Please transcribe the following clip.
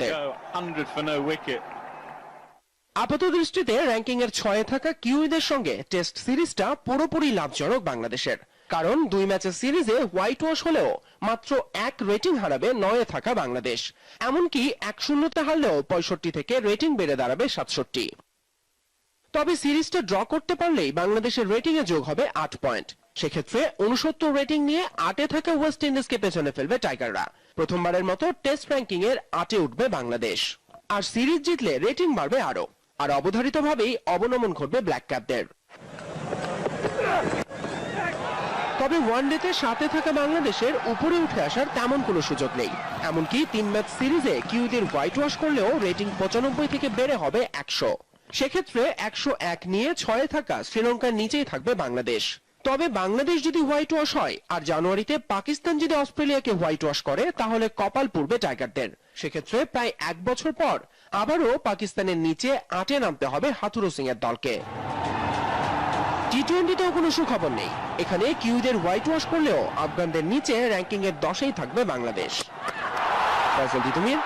করতে। আপাত দৃষ্টিতে র্যাঙ্কিং এর 6-এ থাকা কিউইদের সঙ্গে টেস্ট সিরিজটা পুরোপুরি লাভজনক বাংলাদেশের, কারণ 2 ম্যাচের সিরিজে হোয়াইট ওয়াশ হলেও মাত্র 1 রেটিং হারাবে 9-এ থাকা বাংলাদেশ। এমনকি 1-0-তে হারলেও 65 থেকে রেটিং বেড়ে দাঁড়াবে 67। তবে সিরিজটা ড্র করতে পারলেই বাংলাদেশের রেটিং এ যোগ হবে 8 পয়েন্ট। সেক্ষেত্রে 69 রেটিং নিয়ে 8-এ থাকা ওয়েস্ট ইন্ডিজকে পেছনে ফেলবে টাইগাররা। প্রথমবারের মতো টেস্ট র্যাঙ্কিং এর 8-এ উঠবে বাংলাদেশ। আর সিরিজ জিতলে রেটিং বাড়বে আরো, আর অবধারিতভাবেই অবনমন ঘটবে ব্ল্যাক ক্যাপদের। তবে ওয়ানডেতে 7-এ থাকা বাংলাদেশের উপরে উঠে আসার তেমন কোনো সুযোগ নেই। এমনকি 3 ম্যাচ সিরিজে কিউইদের হোয়াইট ওয়াশ করলেও রেটিং 95 থেকে বেড়ে হবে 100। সেক্ষেত্রে 101 নিয়ে 6-এ থাকা শ্রীলঙ্কার নিচেই থাকবে বাংলাদেশ। তবে বাংলাদেশ যদি হোয়াইট ওয়াশ হয় আর জানুয়ারিতে পাকিস্তান যদি অস্ট্রেলিয়াকে হোয়াইট ওয়াশ করে, তাহলে কপাল পুড়বে টাইগারদের। সেক্ষেত্রে প্রায় 1 বছর পর আবারও পাকিস্তানের নিচে 8-এ নামতে হবে হাথুরু সিং এর দলকে। টি-20তেও কোনো সুখবর নেই। এখানে কিউইদের হোয়াইট ওয়াশ করলেও আফগানদের নিচে র্যাঙ্কিং এর 10-এই থাকবে বাংলাদেশ। ফয়সাল তিতুমির,